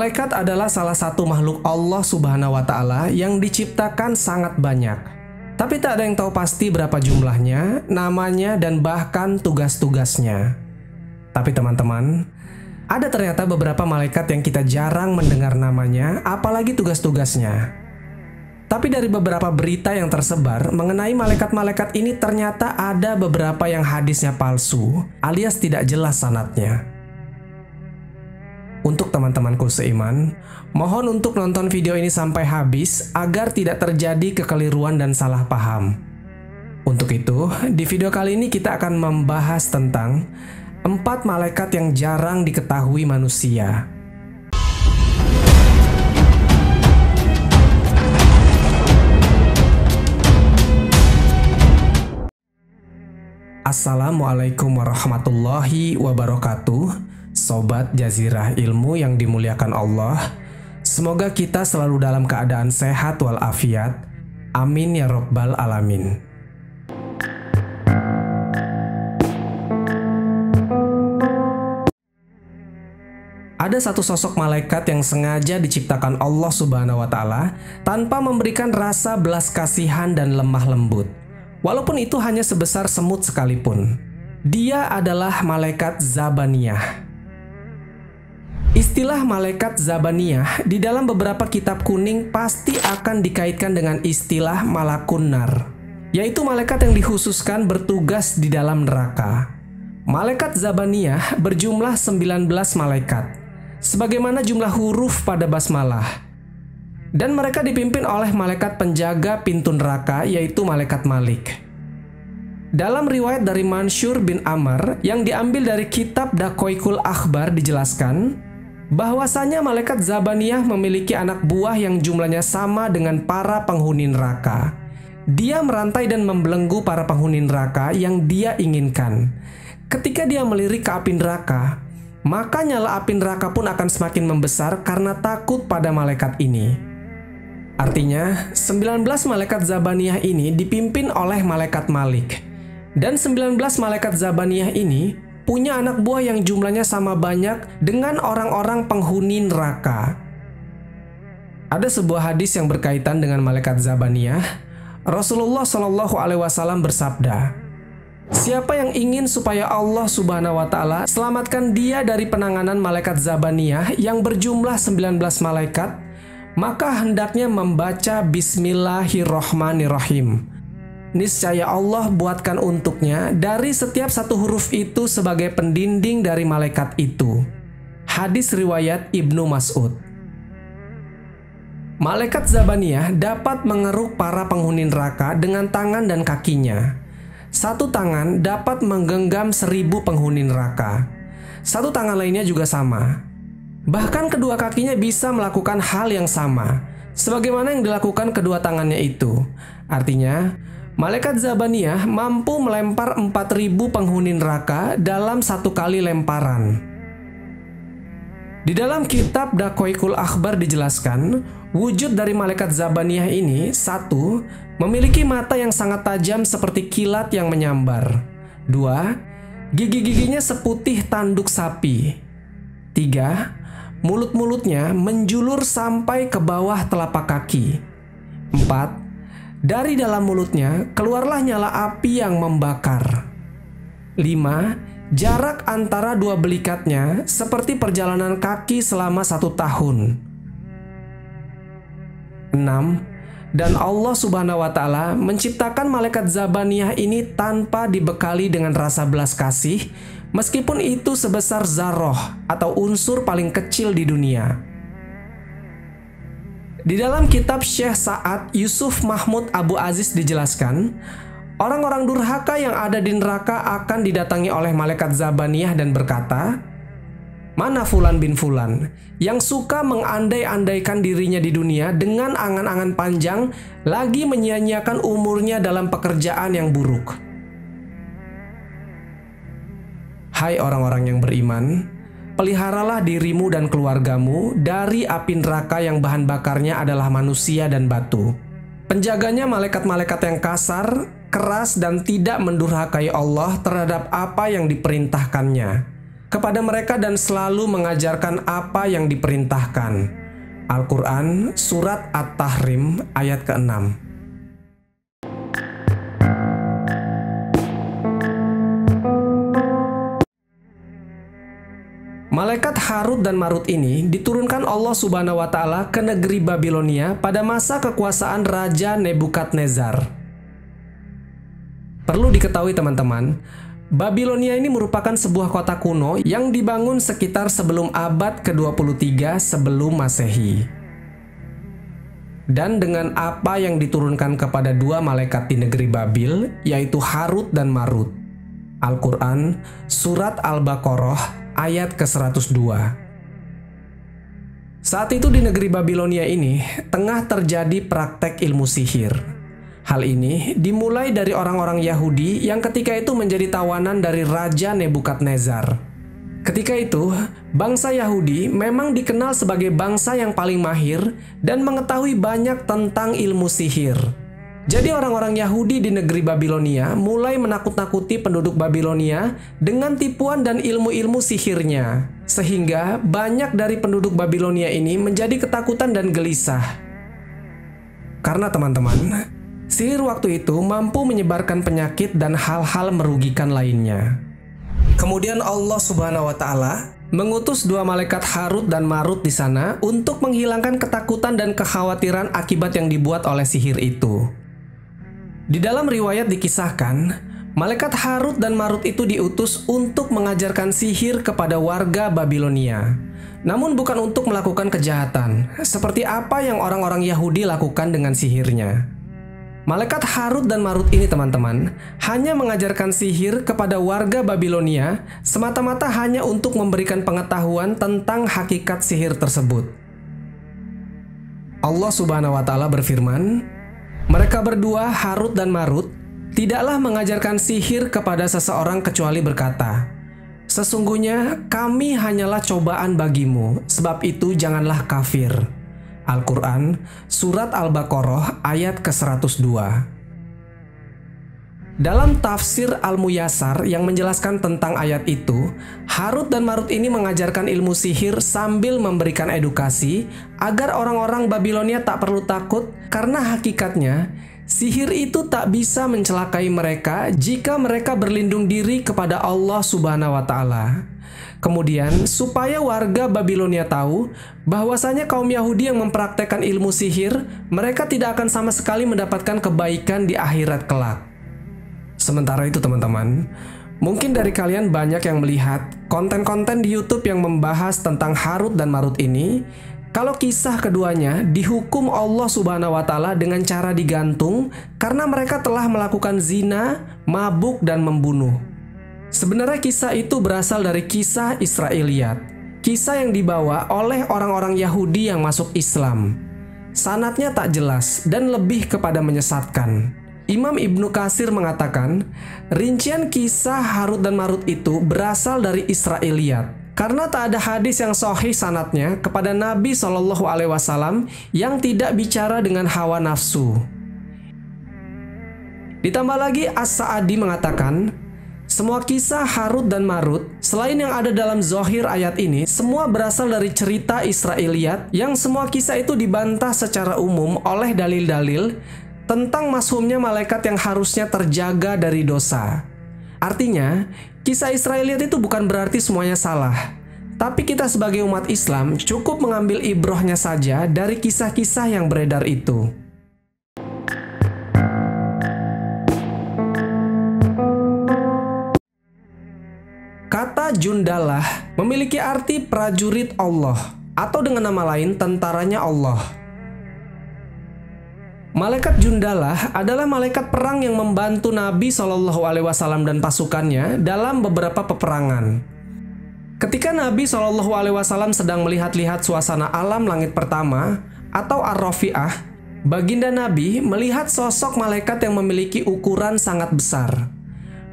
Malaikat adalah salah satu makhluk Allah Subhanahu wa Ta'ala yang diciptakan sangat banyak. Tapi tak ada yang tahu pasti berapa jumlahnya, namanya, dan bahkan tugas-tugasnya. Tapi teman-teman, ada ternyata beberapa malaikat yang kita jarang mendengar namanya, apalagi tugas-tugasnya. Tapi dari beberapa berita yang tersebar mengenai malaikat-malaikat ini ternyata ada beberapa yang hadisnya palsu, alias tidak jelas sanadnya. Untuk teman-temanku seiman, mohon untuk nonton video ini sampai habis agar tidak terjadi kekeliruan dan salah paham. Untuk itu, di video kali ini kita akan membahas tentang 4 malaikat yang jarang diketahui manusia. Assalamualaikum warahmatullahi wabarakatuh. Sobat Jazirah Ilmu yang dimuliakan Allah, semoga kita selalu dalam keadaan sehat walafiat. Amin ya Rabbal Alamin. Ada satu sosok malaikat yang sengaja diciptakan Allah Subhanahu wa Ta'ala tanpa memberikan rasa belas kasihan dan lemah lembut, walaupun itu hanya sebesar semut sekalipun. Dia adalah malaikat Zabaniyah. Istilah malaikat Zabaniyah di dalam beberapa kitab kuning pasti akan dikaitkan dengan istilah malakun nar, yaitu malaikat yang dikhususkan bertugas di dalam neraka. Malaikat Zabaniyah berjumlah 19 malaikat, sebagaimana jumlah huruf pada basmalah. Dan mereka dipimpin oleh malaikat penjaga pintu neraka, yaitu malaikat Malik. Dalam riwayat dari Mansyur bin Amr yang diambil dari kitab Daqaiqul Akhbar dijelaskan bahwasanya malaikat Zabaniyah memiliki anak buah yang jumlahnya sama dengan para penghuni neraka. Dia merantai dan membelenggu para penghuni neraka yang dia inginkan. Ketika dia melirik ke api neraka, maka nyala api neraka pun akan semakin membesar karena takut pada malaikat ini. Artinya, 19 malaikat Zabaniyah ini dipimpin oleh malaikat Malik. Dan 19 malaikat Zabaniyah ini punya anak buah yang jumlahnya sama banyak dengan orang-orang penghuni neraka. Ada sebuah hadis yang berkaitan dengan malaikat Zabaniyah. Rasulullah Shallallahu Alaihi Wasallam bersabda, "Siapa yang ingin supaya Allah Subhanahu wa Ta'ala selamatkan dia dari penanganan malaikat Zabaniyah yang berjumlah 19 malaikat, maka hendaknya membaca Bismillahirrohmanirrohim. Niscaya Allah buatkan untuknya dari setiap satu huruf itu sebagai pendinding dari malaikat itu." Hadis riwayat Ibnu Mas'ud. Malaikat Zabaniyah dapat mengeruk para penghuni neraka dengan tangan dan kakinya. Satu tangan dapat menggenggam 1000 penghuni neraka. Satu tangan lainnya juga sama. Bahkan kedua kakinya bisa melakukan hal yang sama, sebagaimana yang dilakukan kedua tangannya itu. Artinya, malaikat Zabaniyah mampu melempar 4000 penghuni neraka dalam satu kali lemparan. Di dalam kitab Daqaiqul Akhbar dijelaskan, wujud dari malaikat Zabaniyah ini: 1. Memiliki mata yang sangat tajam seperti kilat yang menyambar. 2. Gigi-giginya seputih tanduk sapi. 3. Mulut-mulutnya menjulur sampai ke bawah telapak kaki. 4. Dari dalam mulutnya keluarlah nyala api yang membakar. 5. Jarak antara dua belikatnya seperti perjalanan kaki selama 1 tahun. 6. Dan Allah Subhanahu wa Ta'ala menciptakan malaikat Zabaniyah ini tanpa dibekali dengan rasa belas kasih, meskipun itu sebesar zarroh atau unsur paling kecil di dunia. Di dalam kitab Syekh Sa'ad Yusuf Mahmud Abu Aziz dijelaskan, orang-orang durhaka yang ada di neraka akan didatangi oleh malaikat Zabaniyah dan berkata, "Mana Fulan bin Fulan yang suka mengandai-andaikan dirinya di dunia dengan angan-angan panjang, lagi menyia-nyiakan umurnya dalam pekerjaan yang buruk." Hai orang-orang yang beriman, peliharalah dirimu dan keluargamu dari api neraka yang bahan bakarnya adalah manusia dan batu. Penjaganya malaikat-malaikat yang kasar, keras, dan tidak mendurhakai Allah terhadap apa yang diperintahkannya. kepada mereka dan selalu mengajarkan apa yang diperintahkan. Al-Quran Surat At-Tahrim ayat ke-6. Malaikat Harut dan Marut ini diturunkan Allah Subhanahu wa Ta'ala ke negeri Babilonia pada masa kekuasaan Raja Nebukadnezar. Perlu diketahui teman-teman, Babilonia ini merupakan sebuah kota kuno yang dibangun sekitar sebelum abad ke-23 sebelum Masehi. Dan dengan apa yang diturunkan kepada dua malaikat di negeri Babil, yaitu Harut dan Marut. Al-Quran Surat Al-Baqarah ayat ke-102. Saat itu di negeri Babilonia ini tengah terjadi praktek ilmu sihir. Hal ini dimulai dari orang-orang Yahudi yang ketika itu menjadi tawanan dari Raja Nebukadnezar. Ketika itu, bangsa Yahudi memang dikenal sebagai bangsa yang paling mahir dan mengetahui banyak tentang ilmu sihir. Jadi orang-orang Yahudi di negeri Babilonia mulai menakut-nakuti penduduk Babilonia dengan tipuan dan ilmu-ilmu sihirnya. Sehingga banyak dari penduduk Babilonia ini menjadi ketakutan dan gelisah. Karena teman-teman, sihir waktu itu mampu menyebarkan penyakit dan hal-hal merugikan lainnya. Kemudian Allah Subhanahu wa Ta'ala mengutus dua malaikat Harut dan Marut di sana untuk menghilangkan ketakutan dan kekhawatiran akibat yang dibuat oleh sihir itu. Di dalam riwayat dikisahkan, malaikat Harut dan Marut itu diutus untuk mengajarkan sihir kepada warga Babilonia. Namun bukan untuk melakukan kejahatan, seperti apa yang orang-orang Yahudi lakukan dengan sihirnya. Malaikat Harut dan Marut ini teman-teman, hanya mengajarkan sihir kepada warga Babilonia semata-mata hanya untuk memberikan pengetahuan tentang hakikat sihir tersebut. Allah Subhanahu wa Ta'ala berfirman, mereka berdua, Harut dan Marut, tidaklah mengajarkan sihir kepada seseorang kecuali berkata, sesungguhnya kami hanyalah cobaan bagimu, sebab itu janganlah kafir. Al-Quran Surat Al-Baqarah ayat ke-102. Dalam tafsir Al-Muyassar yang menjelaskan tentang ayat itu, Harut dan Marut ini mengajarkan ilmu sihir sambil memberikan edukasi agar orang-orang Babilonia tak perlu takut, karena hakikatnya sihir itu tak bisa mencelakai mereka jika mereka berlindung diri kepada Allah Subhanahu wa Ta'ala. Kemudian, supaya warga Babilonia tahu bahwasanya kaum Yahudi yang mempraktekkan ilmu sihir, mereka tidak akan sama sekali mendapatkan kebaikan di akhirat kelak. Sementara itu teman-teman, mungkin dari kalian banyak yang melihat konten-konten di YouTube yang membahas tentang Harut dan Marut ini. Kalau kisah keduanya dihukum Allah Subhanahu wa Ta'ala dengan cara digantung karena mereka telah melakukan zina, mabuk, dan membunuh. Sebenarnya kisah itu berasal dari kisah Israiliyat, kisah yang dibawa oleh orang-orang Yahudi yang masuk Islam. Sanadnya tak jelas dan lebih kepada menyesatkan. Imam Ibnu Katsir mengatakan, rincian kisah Harut dan Marut itu berasal dari Israiliyat, karena tak ada hadis yang sahih sanadnya kepada Nabi SAW yang tidak bicara dengan hawa nafsu. Ditambah lagi As-Sa'adi mengatakan, semua kisah Harut dan Marut, selain yang ada dalam zahir ayat ini, semua berasal dari cerita Israiliyat yang semua kisah itu dibantah secara umum oleh dalil-dalil tentang mashumnya malaikat yang harusnya terjaga dari dosa. Artinya, kisah Israiliyat itu bukan berarti semuanya salah. Tapi kita sebagai umat Islam cukup mengambil ibrohnya saja dari kisah-kisah yang beredar itu. Kata Jundalah memiliki arti prajurit Allah, atau dengan nama lain tentaranya Allah. Malaikat Jundalah adalah malaikat perang yang membantu Nabi SAW dan pasukannya dalam beberapa peperangan. Ketika Nabi SAW sedang melihat-lihat suasana alam langit pertama atau Ar-Rafi'ah, baginda Nabi melihat sosok malaikat yang memiliki ukuran sangat besar.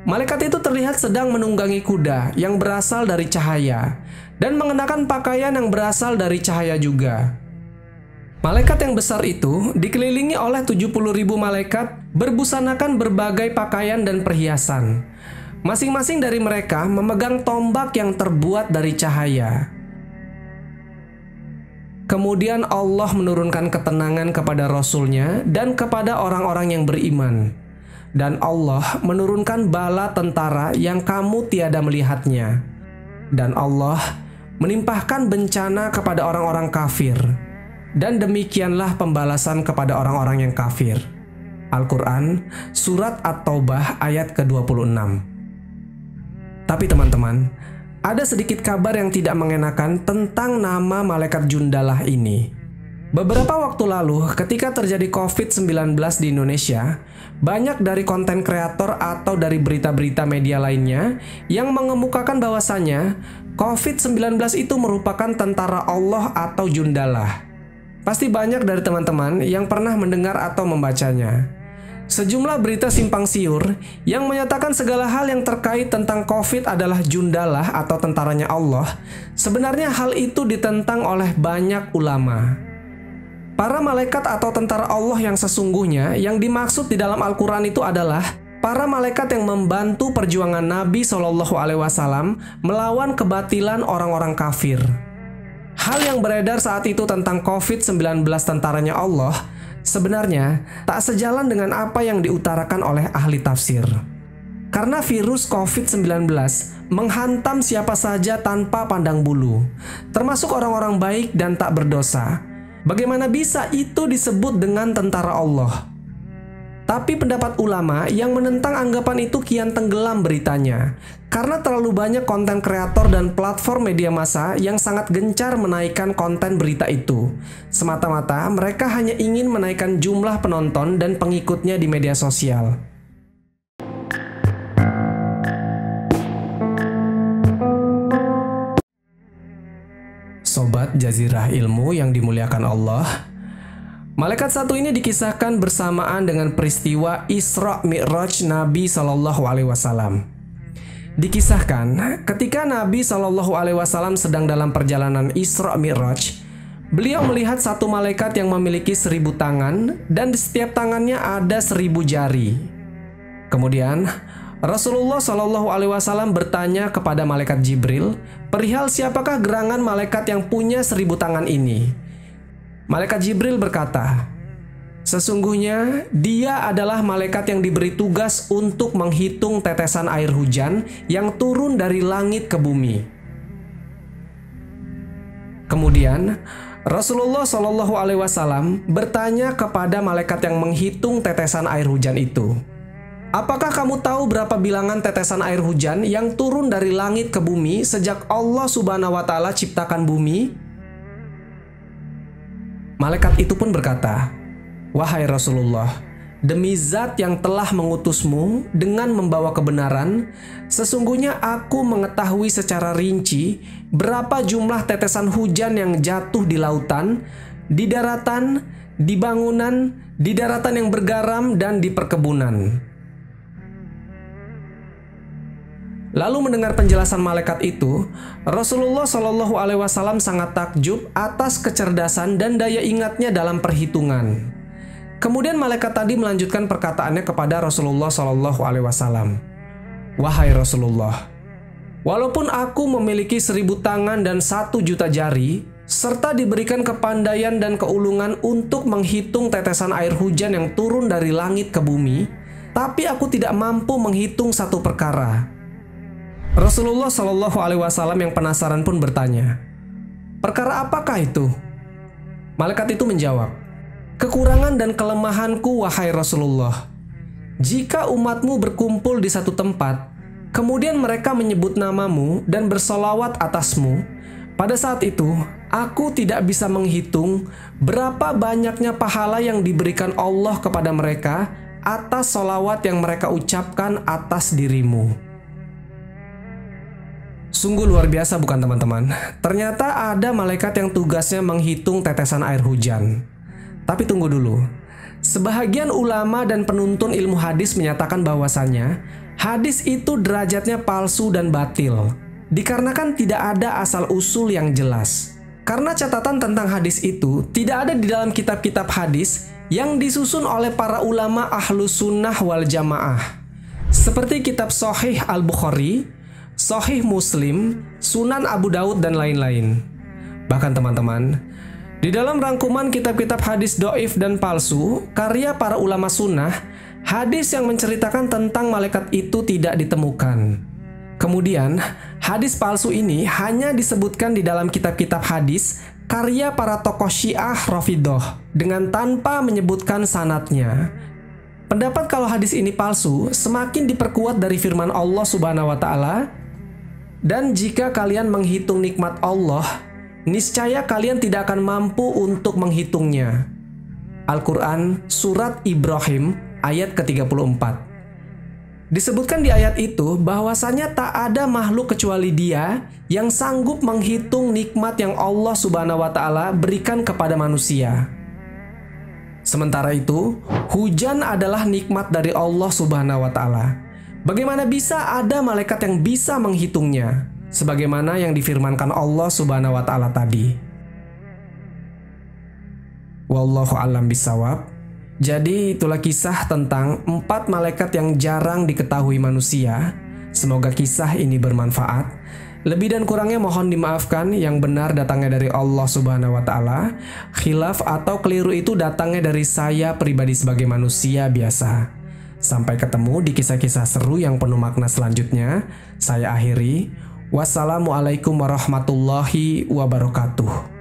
Malaikat itu terlihat sedang menunggangi kuda yang berasal dari cahaya dan mengenakan pakaian yang berasal dari cahaya juga. Malaikat yang besar itu dikelilingi oleh 70.000 malaikat berbusanakan berbagai pakaian dan perhiasan. Masing-masing dari mereka memegang tombak yang terbuat dari cahaya. Kemudian Allah menurunkan ketenangan kepada Rasul-Nya dan kepada orang-orang yang beriman. Dan Allah menurunkan bala tentara yang kamu tiada melihatnya. Dan Allah menimpahkan bencana kepada orang-orang kafir. Dan demikianlah pembalasan kepada orang-orang yang kafir. Al-Quran, Surat At-Taubah ayat ke-26. Tapi teman-teman, ada sedikit kabar yang tidak mengenakan tentang nama malaikat Jundalah ini. Beberapa waktu lalu, ketika terjadi COVID-19 di Indonesia, banyak dari konten kreator atau dari berita-berita media lainnya yang mengemukakan bahwasanya COVID-19 itu merupakan tentara Allah atau Jundalah. Pasti banyak dari teman-teman yang pernah mendengar atau membacanya. Sejumlah berita simpang siur yang menyatakan segala hal yang terkait tentang COVID adalah Jundalah atau tentaranya Allah. Sebenarnya hal itu ditentang oleh banyak ulama. Para malaikat atau tentara Allah yang sesungguhnya yang dimaksud di dalam Al-Quran itu adalah para malaikat yang membantu perjuangan Nabi SAW melawan kebatilan orang-orang kafir. Hal yang beredar saat itu tentang COVID-19 tentaranya Allah sebenarnya tak sejalan dengan apa yang diutarakan oleh ahli tafsir. Karena virus COVID-19 menghantam siapa saja tanpa pandang bulu, termasuk orang-orang baik dan tak berdosa. Bagaimana bisa itu disebut dengan tentara Allah? Tapi pendapat ulama yang menentang anggapan itu kian tenggelam beritanya, karena terlalu banyak konten kreator dan platform media massa yang sangat gencar menaikkan konten berita itu. Semata-mata mereka hanya ingin menaikkan jumlah penonton dan pengikutnya di media sosial. Sobat Jazirah Ilmu yang dimuliakan Allah, malaikat satu ini dikisahkan bersamaan dengan peristiwa Isra Mi'raj Nabi SAW. Dikisahkan ketika Nabi SAW sedang dalam perjalanan Isra Mi'raj, beliau melihat satu malaikat yang memiliki 1000 tangan dan di setiap tangannya ada 1000 jari. Kemudian Rasulullah SAW bertanya kepada malaikat Jibril perihal siapakah gerangan malaikat yang punya 1000 tangan ini. Malaikat Jibril berkata, sesungguhnya dia adalah malaikat yang diberi tugas untuk menghitung tetesan air hujan yang turun dari langit ke bumi. Kemudian Rasulullah SAW bertanya kepada malaikat yang menghitung tetesan air hujan itu, apakah kamu tahu berapa bilangan tetesan air hujan yang turun dari langit ke bumi sejak Allah Subhanahu wa Ta'ala ciptakan bumi? Malaikat itu pun berkata, wahai Rasulullah, demi zat yang telah mengutusmu dengan membawa kebenaran, sesungguhnya aku mengetahui secara rinci berapa jumlah tetesan hujan yang jatuh di lautan, di daratan, di bangunan, di daratan yang bergaram, dan di perkebunan. Lalu mendengar penjelasan malaikat itu, Rasulullah SAW sangat takjub atas kecerdasan dan daya ingatnya dalam perhitungan. Kemudian malaikat tadi melanjutkan perkataannya kepada Rasulullah SAW. Wahai Rasulullah, walaupun aku memiliki 1000 tangan dan 1 juta jari, serta diberikan kepandaian dan keulungan untuk menghitung tetesan air hujan yang turun dari langit ke bumi, tapi aku tidak mampu menghitung satu perkara. Rasulullah SAW yang penasaran pun bertanya, perkara apakah itu? Malaikat itu menjawab, kekurangan dan kelemahanku wahai Rasulullah. Jika umatmu berkumpul di satu tempat, kemudian mereka menyebut namamu dan bersolawat atasmu, pada saat itu aku tidak bisa menghitung berapa banyaknya pahala yang diberikan Allah kepada mereka atas solawat yang mereka ucapkan atas dirimu. Sungguh luar biasa bukan teman-teman? Ternyata ada malaikat yang tugasnya menghitung tetesan air hujan. Tapi tunggu dulu. Sebahagian ulama dan penuntun ilmu hadis menyatakan bahwasanya hadis itu derajatnya palsu dan batil, dikarenakan tidak ada asal-usul yang jelas. Karena catatan tentang hadis itu tidak ada di dalam kitab-kitab hadis yang disusun oleh para ulama ahlus sunnah wal jamaah. seperti kitab Sahih Al-Bukhari, Sahih Muslim, Sunan Abu Daud, dan lain-lain. Bahkan teman-teman, di dalam rangkuman kitab-kitab hadis doif dan palsu, karya para ulama sunnah, hadis yang menceritakan tentang malaikat itu tidak ditemukan. Kemudian, hadis palsu ini hanya disebutkan di dalam kitab-kitab hadis karya para tokoh Syiah Rafidhah dengan tanpa menyebutkan sanadnya. Pendapat kalau hadis ini palsu semakin diperkuat dari firman Allah Subhanahu wa taala, "Dan jika kalian menghitung nikmat Allah, niscaya kalian tidak akan mampu untuk menghitungnya." Al-Quran Surat Ibrahim ayat ke-34. Disebutkan di ayat itu bahwasanya tak ada makhluk kecuali Dia yang sanggup menghitung nikmat yang Allah Subhanahu wa taala berikan kepada manusia. Sementara itu, hujan adalah nikmat dari Allah Subhanahu wa taala. Bagaimana bisa ada malaikat yang bisa menghitungnya? Sebagaimana yang difirmankan Allah Subhanahu wa taala tadi. Wallahu a'lam bishawab. Jadi itulah kisah tentang 4 malaikat yang jarang diketahui manusia. Semoga kisah ini bermanfaat. Lebih dan kurangnya mohon dimaafkan, yang benar datangnya dari Allah Subhanahu wa taala. Khilaf atau keliru itu datangnya dari saya pribadi sebagai manusia biasa. Sampai ketemu di kisah-kisah seru yang penuh makna selanjutnya. Saya akhiri. Wassalamualaikum warahmatullahi wabarakatuh.